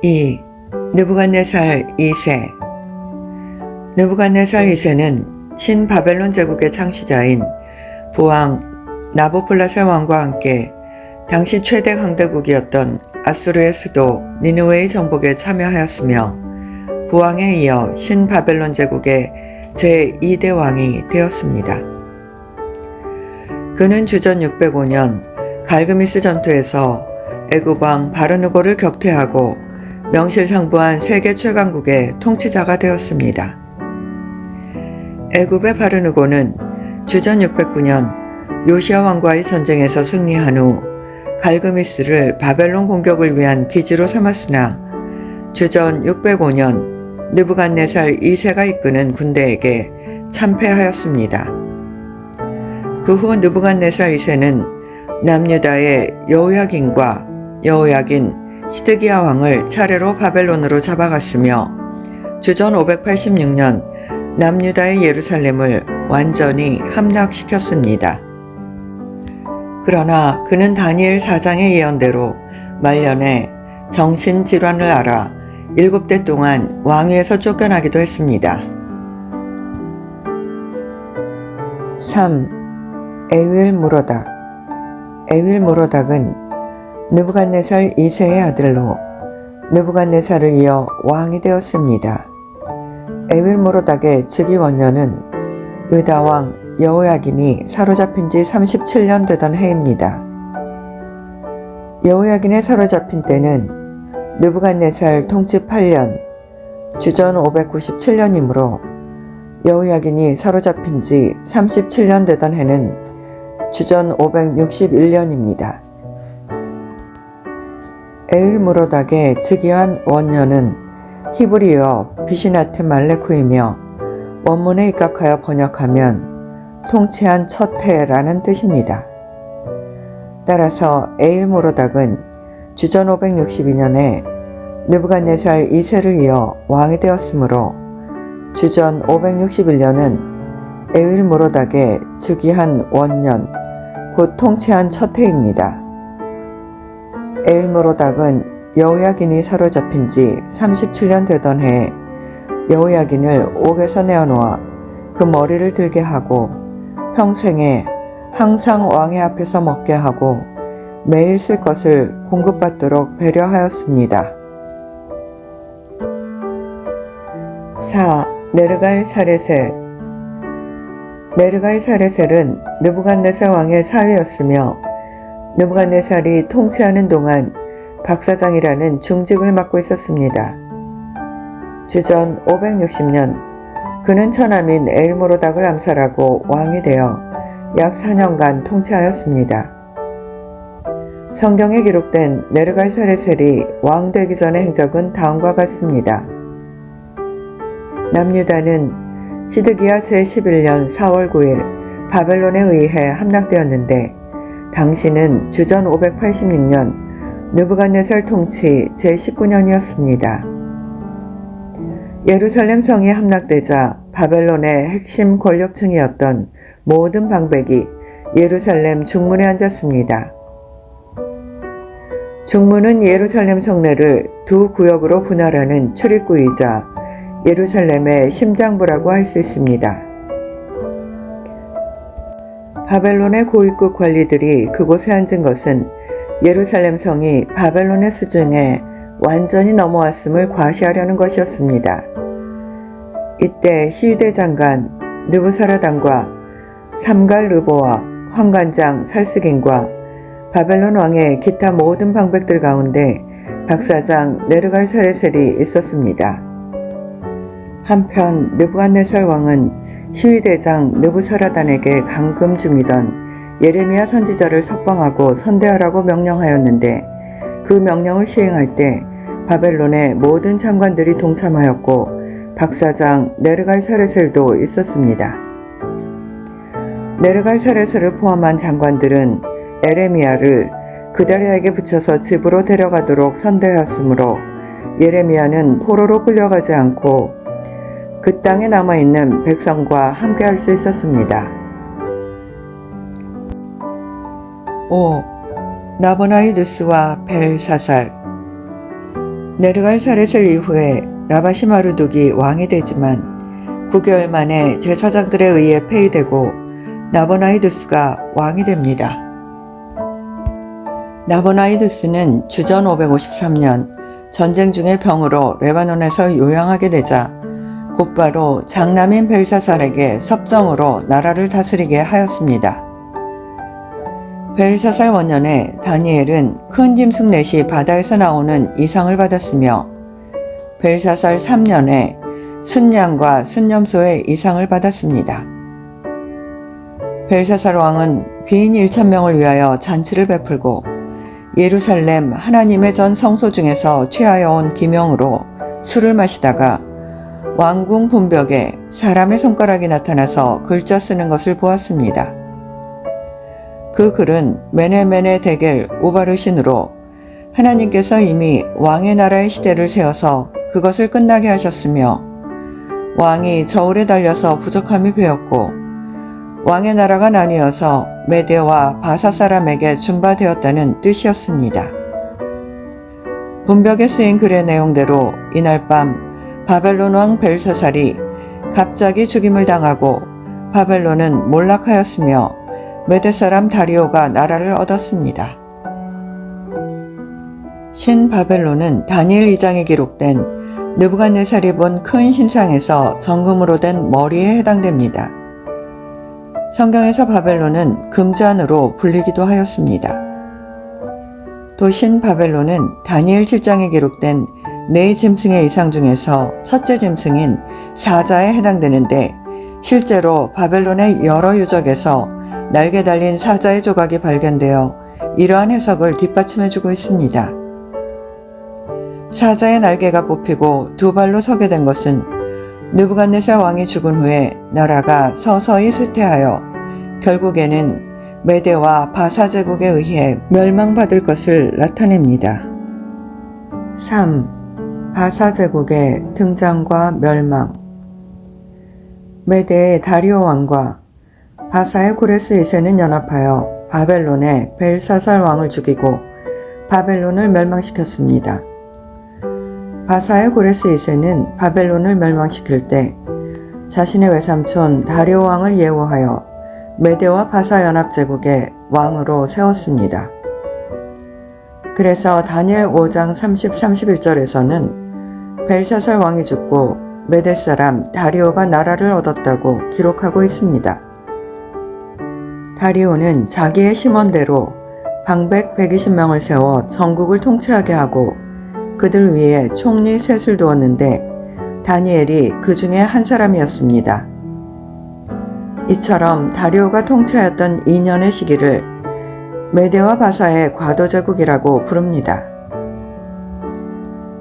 2. 느부갓네살 2세. 느부갓네살 2세는 신바벨론 제국의 창시자인 부왕 나보폴라살 왕과 함께 당시 최대 강대국이었던 아수르의 수도 니느웨의 정복에 참여하였으며 부왕에 이어 신바벨론 제국의 제2대 왕이 되었습니다. 그는 주전 605년 갈그미스 전투에서 애굽왕 바르누고를 격퇴하고 명실상부한 세계 최강국의 통치자가 되었습니다. 애굽의 바르누고는 주전 609년 요시야 왕과의 전쟁에서 승리한 후 갈그미스를 바벨론 공격을 위한 기지로 삼았으나 주전 605년 느부갓네살 2세가 이끄는 군대에게 참패하였습니다. 그 후 느부갓네살 2세는 남유다의 여호야긴과 여호야긴 시드기야 왕을 차례로 바벨론으로 잡아갔으며 주전 586년 남유다의 예루살렘을 완전히 함락시켰습니다. 그러나 그는 다니엘 4장의 예언대로 말년에 정신질환을 앓아 7대 동안 왕위에서 쫓겨나기도 했습니다. 3. 에윌-무로닥. 에윌-무로닥은 느부갓네살 2세의 아들로 느부갓네살을 이어 왕이 되었습니다. 에윌-무로닥의 즉위 원년은 유다왕 여호야긴이 사로잡힌 지 37년 되던 해입니다. 여호야긴에 사로잡힌 때는 느부갓네살 통치 8년, 주전 597년이므로 여호야긴이 사로잡힌 지 37년 되던 해는 주전 561년입니다. 에윌-무로닥의 즉위한 원년은 히브리어 비시나트 말레쿠이며 원문에 입각하여 번역하면 통치한 첫 해라는 뜻입니다. 따라서 에윌-무로닥은 주전 562년에 느부갓네살 2세를 이어 왕이 되었으므로 주전 561년은 에윌-무로닥의 즉위한 원년, 곧 통치한 첫 해입니다. 에윌-무로닥은 여호야긴이 사로잡힌 지 37년 되던 해에 여호야긴을 옥에서 내어놓아 그 머리를 들게 하고 평생에 항상 왕의 앞에서 먹게 하고 매일 쓸 것을 공급받도록 배려하였습니다. 4. 네르갈-사레셀. 네르갈-사레셀은 느부갓네살 왕의 사위였으며 느부갓네살이 통치하는 동안 박사장이라는 중직을 맡고 있었습니다. 주전 560년 그는 처남인 에윌-무로닥을 암살하고 왕이 되어 약 4년간 통치하였습니다. 성경에 기록된 네르갈-사레셀이 왕 되기 전의 행적은 다음과 같습니다. 남유다는 시드기야 제11년 4월 9일 바벨론에 의해 함락되었는데 당시는 주전 586년 느부갓네살 통치 제19년이었습니다. 예루살렘 성이 함락되자 바벨론의 핵심 권력층이었던 모든 방백이 예루살렘 중문에 앉았습니다. 중문은 예루살렘 성내를 두 구역으로 분할하는 출입구이자 예루살렘의 심장부라고 할 수 있습니다. 바벨론의 고위급 관리들이 그곳에 앉은 것은 예루살렘 성이 바벨론의 수중에 완전히 넘어왔음을 과시하려는 것이었습니다. 이때 시위대 장관 느부사라단과 삼갈-르보와 환관장 살스긴과 바벨론 왕의 기타 모든 방백들 가운데 박사장 네르갈-사레셀이 있었습니다. 한편 느부갓네살 왕은 시위대장 느부사라단에게 감금 중이던 예레미야 선지자를 석방하고 선대하라고 명령하였는데 그 명령을 시행할 때 바벨론의 모든 장관들이 동참하였고 박사장 네르갈-사레셀도 있었습니다. 네르갈-사레셀을 포함한 장관들은 에레미야를 그다리아에게 붙여서 집으로 데려가도록 선대하였으므로 예레미야는 포로로 끌려가지 않고 그 땅에 남아있는 백성과 함께할 수 있었습니다. 5. 나보나이두스와 벨사살. 네르갈사렛을 이후에 라바시 마르둑이 왕이 되지만 9개월 만에 제사장들에 의해 폐위되고 나보나이두스가 왕이 됩니다. 나보나이두스는 주전 553년 전쟁 중에 병으로 레바논에서 요양하게 되자 곧바로 장남인 벨사살에게 섭정으로 나라를 다스리게 하였습니다. 벨사살 원년에 다니엘은 큰 짐승 넷이 바다에서 나오는 이상을 받았으며 벨사살 3년에 순양과 순념소의 이상을 받았습니다. 벨사살 왕은 귀인 1,000명을 위하여 잔치를 베풀고 예루살렘 하나님의 전 성소 중에서 취하여 온 기명으로 술을 마시다가 왕궁 분벽에 사람의 손가락이 나타나서 글자 쓰는 것을 보았습니다. 그 글은 메네메네 데겔 우바르신으로 하나님께서 이미 왕의 나라의 시대를 세워서 그것을 끝나게 하셨으며 왕이 저울에 달려서 부족함이 배었고 왕의 나라가 나뉘어서 메대와 바사 사람에게 준바되었다는 뜻이었습니다. 분벽에 쓰인 글의 내용대로 이날 밤 바벨론 왕 벨사살이 갑자기 죽임을 당하고 바벨론은 몰락하였으며 메대 사람 다리오가 나라를 얻었습니다. 신 바벨론은 다니엘 2장에 기록된 느부갓네살이 본 큰 신상에서 정금으로 된 머리에 해당됩니다. 성경에서 바벨론은 금잔으로 불리기도 하였습니다. 또 신 바벨론은 다니엘 7장에 기록된 네 짐승의 이상 중에서 첫째 짐승인 사자에 해당되는데 실제로 바벨론의 여러 유적에서 날개 달린 사자의 조각이 발견되어 이러한 해석을 뒷받침해주고 있습니다. 사자의 날개가 뽑히고 두 발로 서게 된 것은 느부갓네살 왕이 죽은 후에 나라가 서서히 쇠퇴하여 결국에는 메대와 바사 제국에 의해 멸망받을 것을 나타냅니다. 3. 바사 제국의 등장과 멸망. 메대의 다리오 왕과 바사의 고레스 2세는 연합하여 바벨론의 벨사살 왕을 죽이고 바벨론을 멸망시켰습니다. 바사의 고레스 2세는 바벨론을 멸망시킬 때 자신의 외삼촌 다리오 왕을 예우하여 메대와 바사 연합제국의 왕으로 세웠습니다. 그래서 다니엘 5장 30, 31절에서는 벨사살 왕이 죽고 메대 사람 다리오가 나라를 얻었다고 기록하고 있습니다. 다리오는 자기의 심원대로 방백 120명을 세워 전국을 통치하게 하고 그들 위에 총리 셋을 두었는데 다니엘이 그 중에 한 사람이었습니다. 이처럼 다리오가 통치하였던 2년의 시기를 메대와 바사의 과도제국이라고 부릅니다.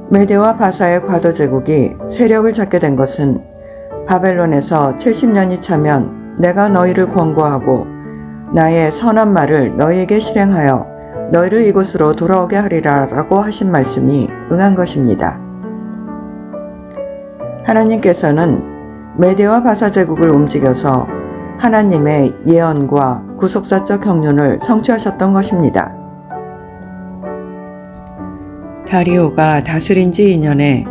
메대와 바사의 과도제국이 세력을 잡게 된 것은 바벨론에서 70년이 차면 내가 너희를 권고하고 나의 선한 말을 너희에게 실행하여 너희를 이곳으로 돌아오게 하리라 라고 하신 말씀이 응한 것입니다. 하나님께서는 메대와 바사 제국을 움직여서 하나님의 예언과 구속사적 경륜을 성취하셨던 것입니다. 다리오가 다스린 지 2년에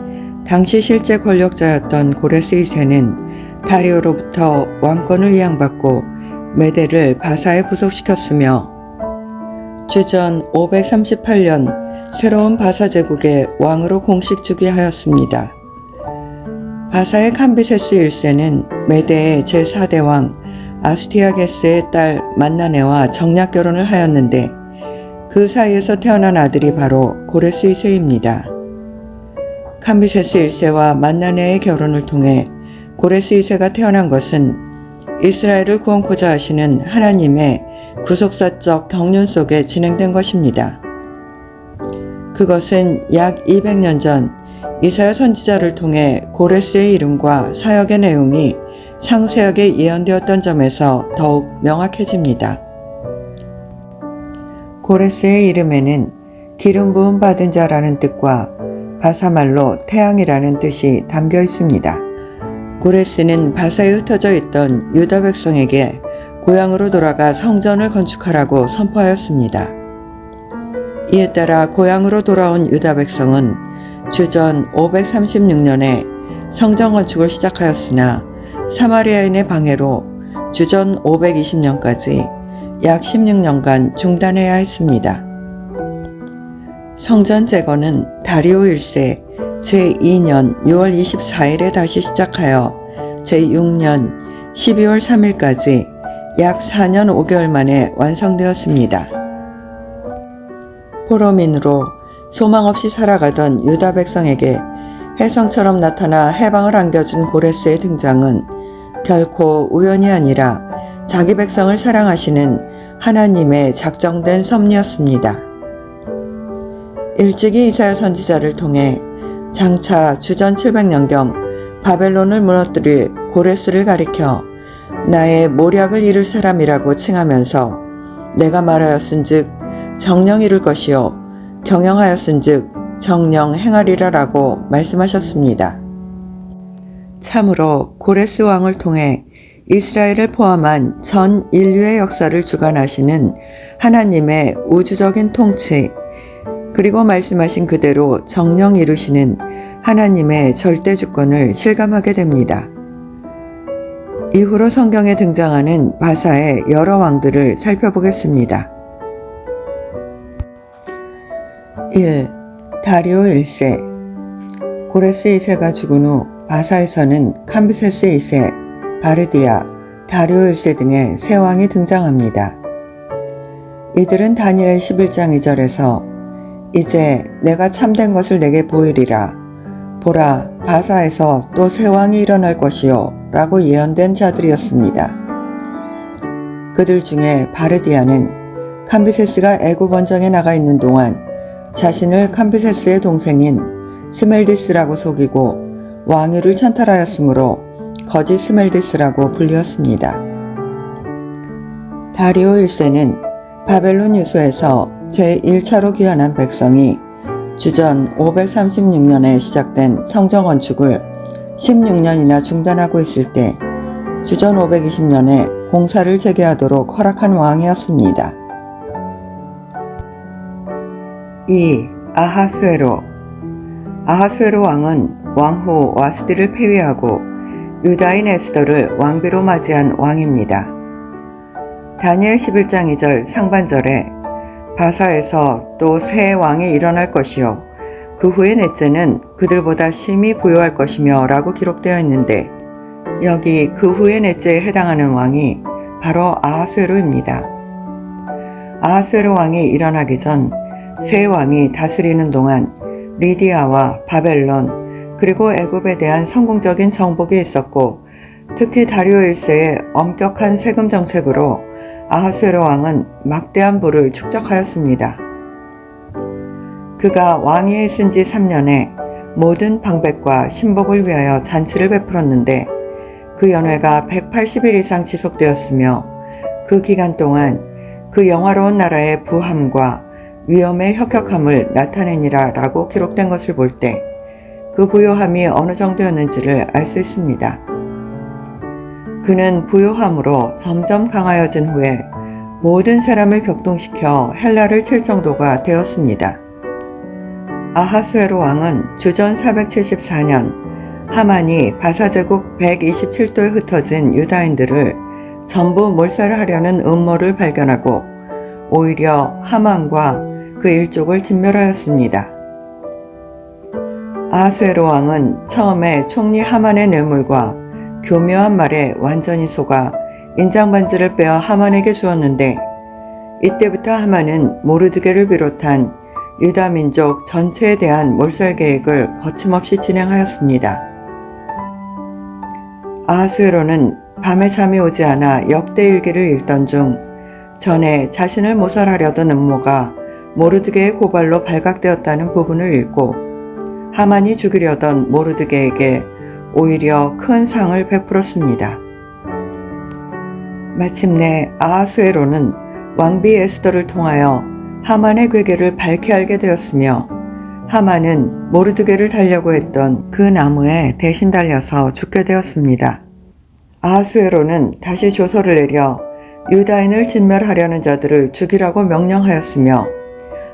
당시 실제 권력자였던 고레스 2세는 다리오로부터 왕권을 이양받고 메대를 바사에 부속시켰으며 주전 538년 새로운 바사 제국의 왕으로 공식 즉위하였습니다. 바사의 캄비세스 1세는 메대의 제4대 왕 아스티아게스의 딸 만나네와 정략 결혼을 하였는데 그 사이에서 태어난 아들이 바로 고레스 2세입니다. 캄비세스 1세와 만나네의 결혼을 통해 고레스 2세가 태어난 것은 이스라엘을 구원코자 하시는 하나님의 구속사적 경륜 속에 진행된 것입니다. 그것은 약 200년 전 이사야 선지자를 통해 고레스의 이름과 사역의 내용이 상세하게 예언되었던 점에서 더욱 명확해집니다. 고레스의 이름에는 기름 부음 받은 자라는 뜻과 바사말로 태양이라는 뜻이 담겨 있습니다. 고레스는 바사에 흩어져 있던 유다 백성에게 고향으로 돌아가 성전을 건축하라고 선포하였습니다. 이에 따라 고향으로 돌아온 유다 백성은 주전 536년에 성전 건축을 시작하였으나 사마리아인의 방해로 주전 520년까지 약 16년간 중단해야 했습니다. 성전 재건은 다리오 1세 제2년 6월 24일에 다시 시작하여 제6년 12월 3일까지 약 4년 5개월 만에 완성되었습니다. 포로민으로 소망 없이 살아가던 유다 백성에게 혜성처럼 나타나 해방을 안겨준 고레스의 등장은 결코 우연이 아니라 자기 백성을 사랑하시는 하나님의 작정된 섭리였습니다. 일찍이 이사야 선지자를 통해 장차 주전 700년경 바벨론을 무너뜨릴 고레스를 가리켜 나의 모략을 이룰 사람이라고 칭하면서 내가 말하였은즉 정령 이룰 것이요 경영하였은즉 정령 행하리라 라고 말씀하셨습니다. 참으로 고레스 왕을 통해 이스라엘을 포함한 전 인류의 역사를 주관하시는 하나님의 우주적인 통치, 그리고 말씀하신 그대로 정령 이루시는 하나님의 절대 주권을 실감하게 됩니다. 이후로 성경에 등장하는 바사의 여러 왕들을 살펴보겠습니다. 1. 다리오 1세. 고레스 2세가 죽은 후 바사에서는 캄비세스 2세, 바르디아, 다리오 1세 등의 세 왕이 등장합니다. 이들은 다니엘 11장 2절에서 이제 내가 참된 것을 내게 보이리라. 보라, 바사에서 또 새 왕이 일어날 것이요 라고 예언된 자들이었습니다. 그들 중에 바르디아는 캄비세스가 애굽 원정에 나가 있는 동안 자신을 캄비세스의 동생인 스멜디스라고 속이고 왕위를 찬탈하였으므로 거짓 스멜디스라고 불리었습니다. 다리오 1세는 바벨론 유수에서 제1차로 귀환한 백성이 주전 536년에 시작된 성전 건축을 16년이나 중단하고 있을 때 주전 520년에 공사를 재개하도록 허락한 왕이었습니다. 2. 아하수에로. 아하수에로 왕은 왕후 와스디를 폐위하고 유다인 에스더를 왕비로 맞이한 왕입니다. 다니엘 11장 2절 상반절에 바사에서 또 새 왕이 일어날 것이요 그 후에 넷째는 그들보다 심히 부요할 것이며 라고 기록되어 있는데 여기 그 후에 넷째에 해당하는 왕이 바로 아하수에로입니다. 아하수에로 왕이 일어나기 전 새 왕이 다스리는 동안 리디아와 바벨론 그리고 애굽에 대한 성공적인 정복이 있었고 특히 다리오 1세의 엄격한 세금 정책으로 아하수에로 왕은 막대한 부를 축적하였습니다. 그가 왕위에 있은 지 3년에 모든 방백과 신복을 위하여 잔치를 베풀었는데 그 연회가 180일 이상 지속되었으며 그 기간 동안 그 영화로운 나라의 부함과 위엄의 혁혁함을 나타내니라 라고 기록된 것을 볼 때 그 부요함이 어느 정도였는지를 알 수 있습니다. 그는 부요함으로 점점 강하여진 후에 모든 사람을 격동시켜 헬라를 칠 정도가 되었습니다. 아하수에로 왕은 주전 474년 하만이 바사제국 127도에 흩어진 유다인들을 전부 몰살하려는 음모를 발견하고 오히려 하만과 그 일족을 진멸하였습니다. 아하수에로 왕은 처음에 총리 하만의 뇌물과 교묘한 말에 완전히 속아 인장반지를 빼어 하만에게 주었는데 이때부터 하만은 모르드게를 비롯한 유다 민족 전체에 대한 몰살 계획을 거침없이 진행하였습니다. 아하수에로는 밤에 잠이 오지 않아 역대 일기를 읽던 중 전에 자신을 모살하려던 음모가 모르드게의 고발로 발각되었다는 부분을 읽고 하만이 죽이려던 모르드게에게 오히려 큰 상을 베풀었습니다. 마침내 아하수에로는 왕비 에스더를 통하여 하만의 괴계를 밝히 알게 되었으며 하만은 모르드게를 달려고 했던 그 나무에 대신 달려서 죽게 되었습니다. 아하수에로는 다시 조서를 내려 유다인을 진멸하려는 자들을 죽이라고 명령하였으며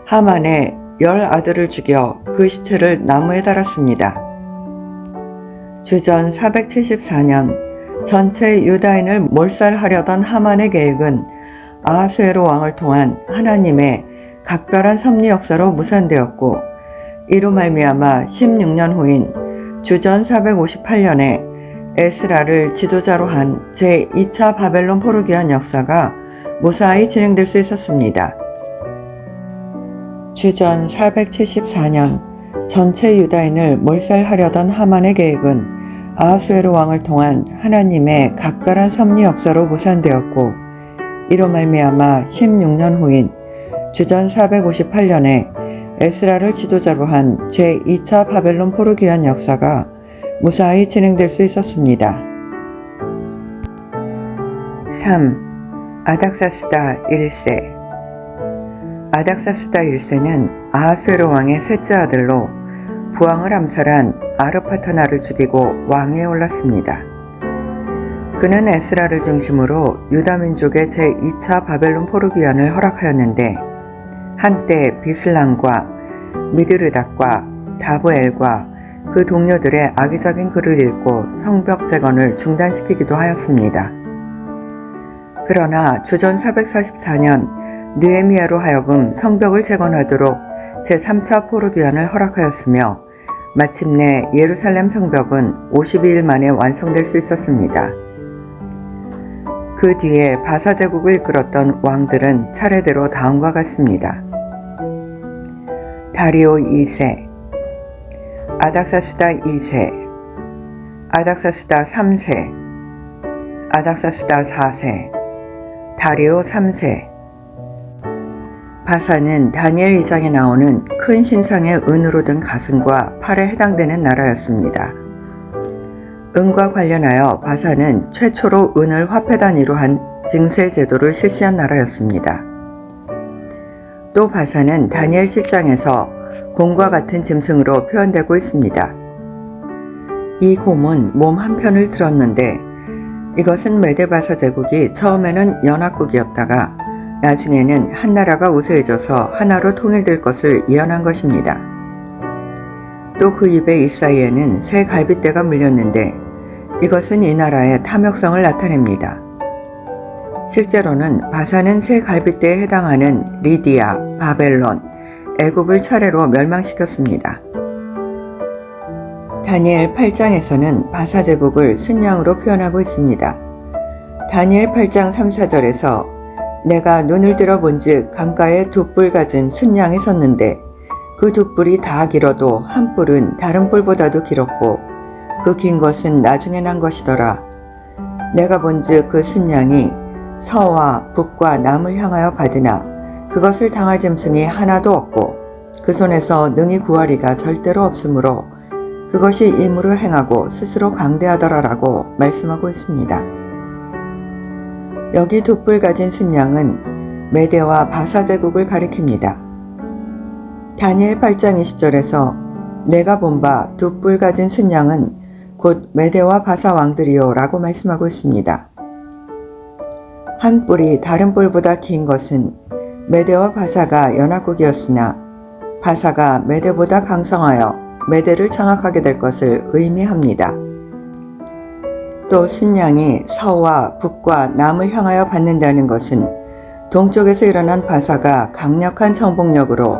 하만의 아들을 죽여 그 시체를 나무에 달았습니다. 주전 474년 전체 유다인을 몰살하려던 하만의 계획은 아하수에로 왕을 통한 하나님의 각별한 섭리 역사로 무산되었고, 이로 말미암아 16년 후인 주전 458년에 에스라를 지도자로 한 제2차 바벨론 포로기한 역사가 무사히 진행될 수 있었습니다. 주전 474년 전체 유다인을 몰살하려던 하만의 계획은 아하수에로 왕을 통한 하나님의 각별한 섭리 역사로 무산되었고, 이로 말미암아 16년 후인 주전 458년에 에스라를 지도자로 한 제2차 바벨론 포로기한 역사가 무사히 진행될 수 있었습니다. 3. 아닥사스다 1세. 아닥사스다 1세는 아하수에로 왕의 셋째 아들로 부왕을 암살한 아르파타나를 죽이고 왕위에 올랐습니다. 그는 에스라를 중심으로 유다 민족의 제2차 바벨론 포로기한을 허락하였는데, 한때 비슬람과 미드르닷과 다브엘과 그 동료들의 악의적인 글을 읽고 성벽 재건을 중단시키기도 하였습니다. 그러나 주전 444년 느헤미야로 하여금 성벽을 재건하도록 제3차 포로기한을 허락하였으며, 마침내 예루살렘 성벽은 52일 만에 완성될 수 있었습니다. 그 뒤에 바사 제국을 이끌었던 왕들은 차례대로 다음과 같습니다. 다리오 2세, 아닥사스다 2세, 아닥사스다 3세, 아닥사스다 4세, 다리오 3세. 바사는 다니엘 2장에 나오는 큰 신상의 은으로 든 가슴과 팔에 해당되는 나라였습니다. 은과 관련하여 바사는 최초로 은을 화폐 단위로 한 증세 제도를 실시한 나라였습니다. 또 바사는 다니엘 7장에서 곰과 같은 짐승으로 표현되고 있습니다. 이 곰은 몸 한편을 들었는데, 이것은 메데바사 제국이 처음에는 연합국이었다가 나중에는 한 나라가 우세해져서 하나로 통일될 것을 예언한 것입니다. 또 그 입의 이 사이에는 새 갈빗대가 물렸는데, 이것은 이 나라의 탐욕성을 나타냅니다. 실제로는 바사는 새 갈빗대에 해당하는 리디아, 바벨론, 애굽을 차례로 멸망시켰습니다. 다니엘 8장에서는 바사 제국을 순양으로 표현하고 있습니다. 다니엘 8장 3, 4절에서 내가 눈을 들어 본즉 강가에 두 뿔 가진 순양이 섰는데, 그 두 뿔이 다 길어도 한 뿔은 다른 뿔보다도 길었고 그 긴 것은 나중에 난 것이더라. 내가 본즉 그 순양이 서와 북과 남을 향하여 받으나 그것을 당할 짐승이 하나도 없고 그 손에서 능히 구하리가 절대로 없으므로 그것이 임으로 행하고 스스로 강대하더라라고 말씀하고 있습니다. 여기 두 뿔 가진 순양은 메대와 바사 제국을 가리킵니다. 다니엘 8장 20절에서 내가 본 바 두 뿔 가진 순양은 곧 메대와 바사 왕들이요 라고 말씀하고 있습니다. 한 뿔이 다른 뿔보다 긴 것은 메대와 바사가 연합국이었으나 바사가 메대보다 강성하여 메대를 장악하게 될 것을 의미합니다. 또 순양이 서와 북과 남을 향하여 받는다는 것은 동쪽에서 일어난 바사가 강력한 정복력으로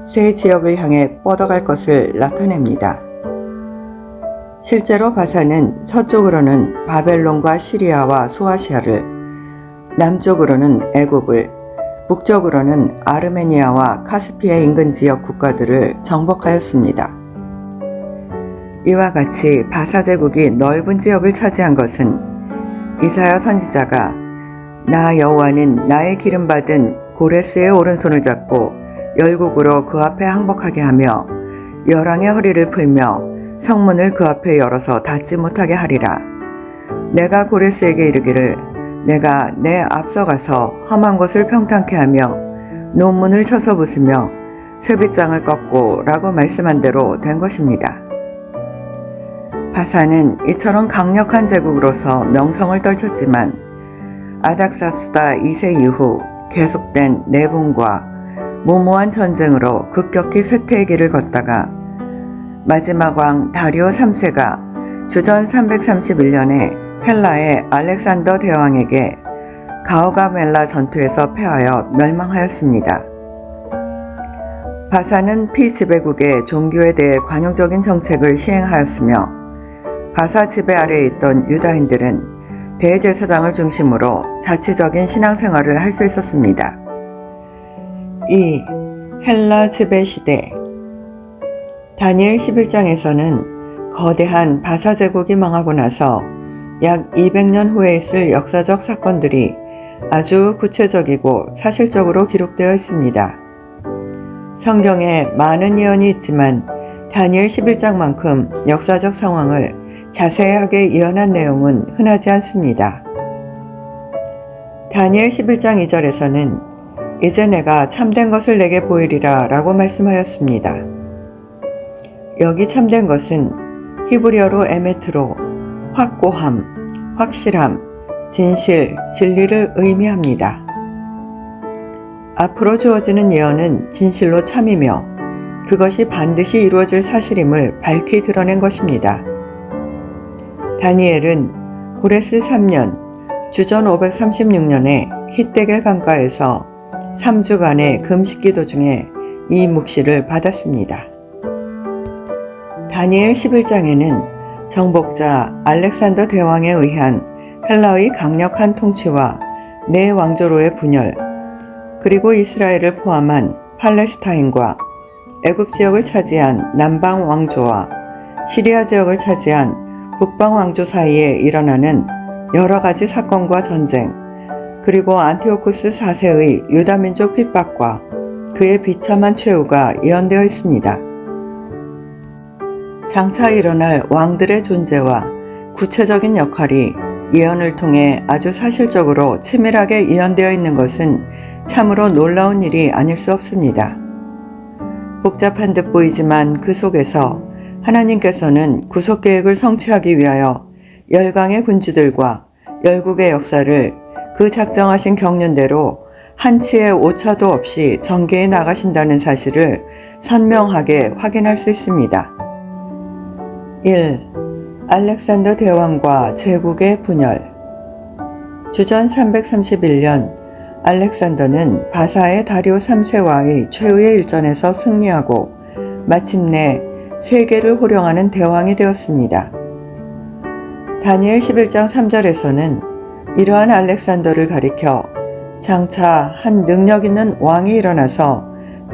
새 지역을 향해 뻗어갈 것을 나타냅니다. 실제로 바사는 서쪽으로는 바벨론과 시리아와 소아시아를, 남쪽으로는 애굽을, 북쪽으로는 아르메니아와 카스피아 인근 지역 국가들을 정복하였습니다. 이와 같이 바사 제국이 넓은 지역을 차지한 것은 이사야 선지자가 나 여호와는 나의 기름받은 고레스의 오른손을 잡고 열국으로 그 앞에 항복하게 하며 열왕의 허리를 풀며 성문을 그 앞에 열어서 닫지 못하게 하리라. 내가 고레스에게 이르기를 내가 내 앞서가서 험한 곳을 평탄케 하며 논문을 쳐서 부수며 쇠빗장을 꺾고 라고 말씀한 대로 된 것입니다. 바사는 이처럼 강력한 제국으로서 명성을 떨쳤지만 아닥사스다 2세 이후 계속된 내분과 무모한 전쟁으로 급격히 쇠퇴의 길을 걷다가 마지막 왕 다리오 3세가 주전 331년에 헬라의 알렉산더 대왕에게 가오가멜라 전투에서 패하여 멸망하였습니다. 바사는 피지배국의 종교에 대해 관용적인 정책을 시행하였으며 바사 지배 아래에 있던 유다인들은 대제사장을 중심으로 자치적인 신앙생활을 할 수 있었습니다. 2. 헬라 지배 시대. 다니엘 11장에서는 거대한 바사 제국이 망하고 나서 약 200년 후에 있을 역사적 사건들이 아주 구체적이고 사실적으로 기록되어 있습니다. 성경에 많은 예언이 있지만 다니엘 11장만큼 역사적 상황을 자세하게 예언한 내용은 흔하지 않습니다. 다니엘 11장 2절에서는 이제 내가 참된 것을 내게 보이리라 라고 말씀하였습니다. 여기 참된 것은 히브리어로 에메트로 확고함, 확실함, 진실, 진리를 의미합니다. 앞으로 주어지는 예언은 진실로 참이며 그것이 반드시 이루어질 사실임을 밝히 드러낸 것입니다. 다니엘은 고레스 3년, 주전 536년에 히데겔 강가에서 3주간의 금식기도 중에 이 묵시를 받았습니다. 다니엘 11장에는 정복자 알렉산더 대왕에 의한 헬라의 강력한 통치와 네 왕조로의 분열, 그리고 이스라엘을 포함한 팔레스타인과 애굽 지역을 차지한 남방 왕조와 시리아 지역을 차지한 북방 왕조 사이에 일어나는 여러 가지 사건과 전쟁, 그리고 안티오쿠스 4세의 유다민족 핍박과 그의 비참한 최후가 예언되어 있습니다. 장차 일어날 왕들의 존재와 구체적인 역할이 예언을 통해 아주 사실적으로 치밀하게 예언되어 있는 것은 참으로 놀라운 일이 아닐 수 없습니다. 복잡한 듯 보이지만 그 속에서 하나님께서는 구속 계획을 성취하기 위하여 열강의 군주들과 열국의 역사를 그 작정하신 경륜대로 한치의 오차도 없이 전개해 나가신다는 사실을 선명하게 확인할 수 있습니다. 1. 알렉산더 대왕과 제국의 분열. 주전 331년 알렉산더는 바사의 다리오 3세와의 최후의 일전에서 승리하고 마침내 세계를 호령하는 대왕이 되었습니다. 다니엘 11장 3절에서는 이러한 알렉산더를 가리켜 장차 한 능력 있는 왕이 일어나서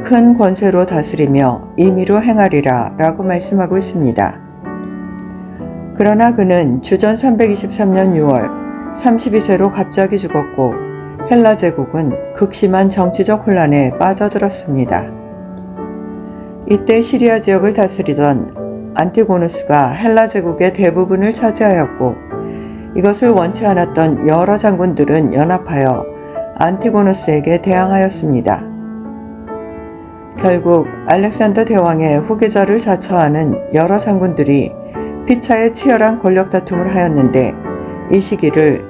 큰 권세로 다스리며 임의로 행하리라 라고 말씀하고 있습니다. 그러나 그는 주전 323년 6월 32세로 갑자기 죽었고 헬라 제국은 극심한 정치적 혼란에 빠져들었습니다. 이때 시리아 지역을 다스리던 안티고누스가 헬라 제국의 대부분을 차지하였고 이것을 원치 않았던 여러 장군들은 연합하여 안티고누스에게 대항하였습니다. 결국 알렉산더 대왕의 후계자를 자처하는 여러 장군들이 피차의 치열한 권력 다툼을 하였는데 이 시기를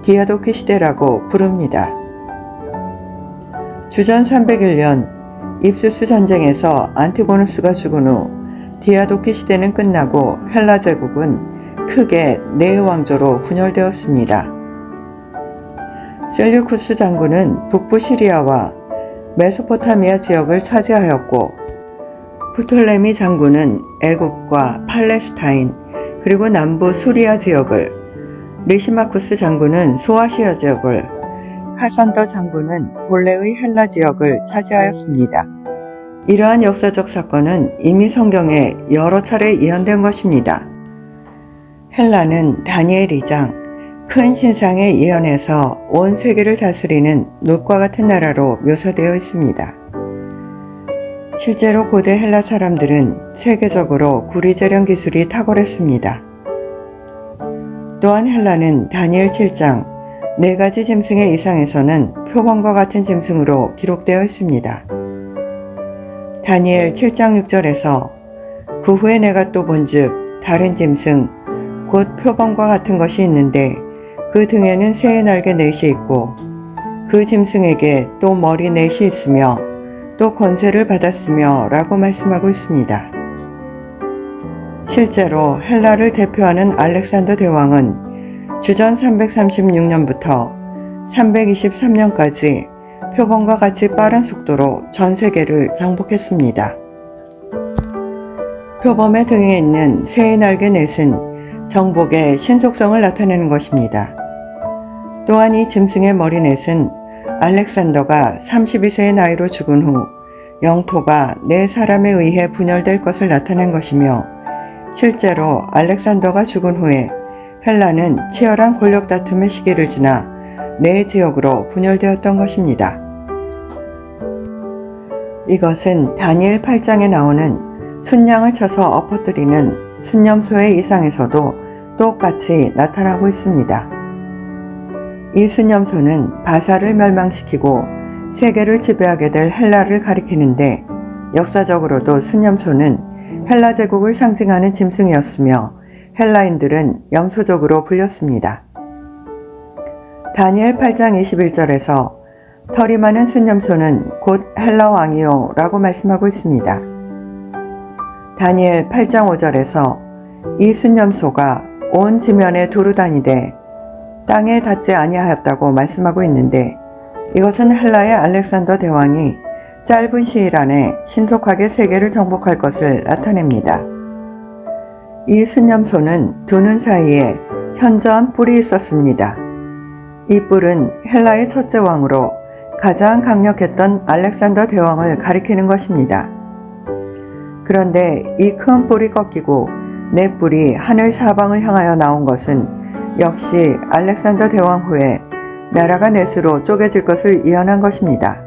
디아도키 시대라고 부릅니다. 주전 301년 입수스 전쟁에서 안티고누스가 죽은 후 디아도키 시대는 끝나고 헬라 제국은 크게 네 왕조로 분열되었습니다. 셀류쿠스 장군은 북부 시리아와 메소포타미아 지역을 차지하였고 프톨레미 장군은 애굽과 팔레스타인 그리고 남부 수리아 지역을, 리시마쿠스 장군은 소아시아 지역을, 카산더 장군은 본래의 헬라 지역을 차지하였습니다. 이러한 역사적 사건은 이미 성경에 여러 차례 예언된 것입니다. 헬라는 다니엘 2장 큰 신상의 예언에서 온 세계를 다스리는 놋과 같은 나라로 묘사되어 있습니다. 실제로 고대 헬라 사람들은 세계적으로 구리 재련 기술이 탁월했습니다. 또한 헬라는 다니엘 7장 4가지 짐승의 이상에서는 표범과 같은 짐승으로 기록되어 있습니다. 다니엘 7장 6절에서 그 후에 내가 또 본즉 다른 짐승 곧 표범과 같은 것이 있는데 그 등에는 새의 날개 넷이 있고 그 짐승에게 또 머리 넷이 있으며 또 권세를 받았으며 라고 말씀하고 있습니다. 실제로 헬라를 대표하는 알렉산더 대왕은 주전 336년부터 323년까지 표범과 같이 빠른 속도로 전 세계를 정복했습니다. 표범의 등에 있는 새의 날개 넷은 정복의 신속성을 나타내는 것입니다. 또한 이 짐승의 머리넷은 알렉산더가 32세의 나이로 죽은 후 영토가 네 사람에 의해 분열될 것을 나타낸 것이며, 실제로 알렉산더가 죽은 후에 헬라는 치열한 권력 다툼의 시기를 지나 네 지역으로 분열되었던 것입니다. 이것은 다니엘 8장에 나오는 순양을 쳐서 엎어뜨리는 순념소의 이상에서도 똑같이 나타나고 있습니다. 이 순념소는 바사를 멸망시키고 세계를 지배하게 될 헬라를 가리키는데, 역사적으로도 순념소는 헬라 제국을 상징하는 짐승이었으며 헬라인들은 염소족으로 불렸습니다. 다니엘 8장 21절에서 털이 많은 순념소는 곧 헬라 왕이요 라고 말씀하고 있습니다. 다니엘 8장 5절에서 이 순념소가 온 지면에 두루 다니되 땅에 닿지 아니하였다고 말씀하고 있는데, 이것은 헬라의 알렉산더 대왕이 짧은 시일 안에 신속하게 세계를 정복할 것을 나타냅니다. 이 순념소는 두 눈 사이에 현저한 뿔이 있었습니다. 이 뿔은 헬라의 첫째 왕으로 가장 강력했던 알렉산더 대왕을 가리키는 것입니다. 그런데 이 큰 뿔이 꺾이고 네 뿔이 하늘 사방을 향하여 나온 것은 역시 알렉산더 대왕 후에 나라가 넷으로 쪼개질 것을 예언한 것입니다.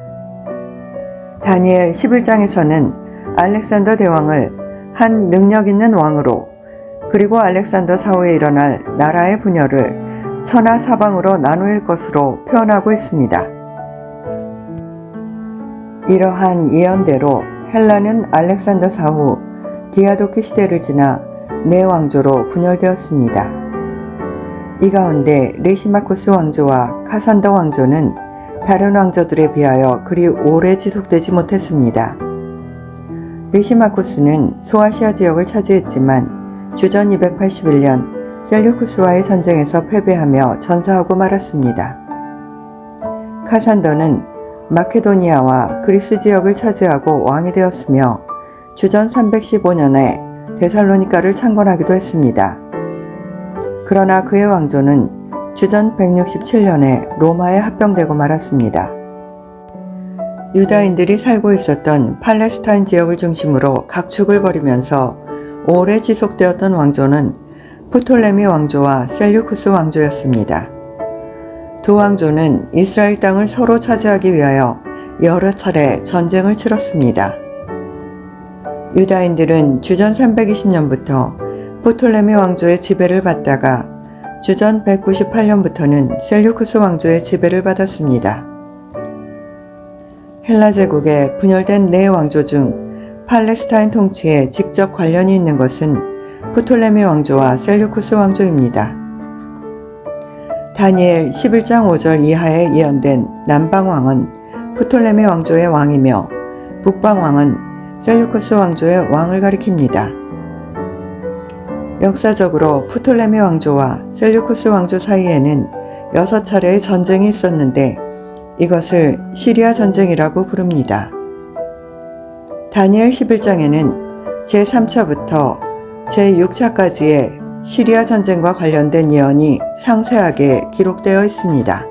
다니엘 11장에서는 알렉산더 대왕을 한 능력 있는 왕으로, 그리고 알렉산더 사후에 일어날 나라의 분열을 천하 사방으로 나누일 것으로 표현하고 있습니다. 이러한 예언대로 헬라는 알렉산더 사후 디아도키 시대를 지나 네 왕조로 분열되었습니다. 이 가운데 리시마쿠스 왕조와 카산더 왕조는 다른 왕조들에 비하여 그리 오래 지속되지 못했습니다. 리시마쿠스는 소아시아 지역을 차지했지만 주전 281년 셀류쿠스와의 전쟁에서 패배하며 전사하고 말았습니다. 카산더는 마케도니아와 그리스 지역을 차지하고 왕이 되었으며 주전 315년에 데살로니가를 창건하기도 했습니다. 그러나 그의 왕조는 주전 167년에 로마에 합병되고 말았습니다. 유다인들이 살고 있었던 팔레스타인 지역을 중심으로 각축을 벌이면서 오래 지속되었던 왕조는 프톨레미 왕조와 셀류쿠스 왕조였습니다. 두 왕조는 이스라엘 땅을 서로 차지하기 위하여 여러 차례 전쟁을 치렀습니다. 유다인들은 주전 320년부터 프톨레미 왕조의 지배를 받다가 주전 198년부터는 셀류쿠스 왕조의 지배를 받았습니다. 헬라 제국의 분열된 네 왕조 중 팔레스타인 통치에 직접 관련이 있는 것은 프톨레미 왕조와 셀류쿠스 왕조입니다. 다니엘 11장 5절 이하에 예언된 남방왕은 프톨레미 왕조의 왕이며 북방왕은 셀류쿠스 왕조의 왕을 가리킵니다. 역사적으로 프톨레미 왕조와 셀류쿠스 왕조 사이에는 6차례의 전쟁이 있었는데 이것을 시리아 전쟁이라고 부릅니다. 다니엘 11장에는 제3차부터 제6차까지의 시리아 전쟁과 관련된 예언이 상세하게 기록되어 있습니다.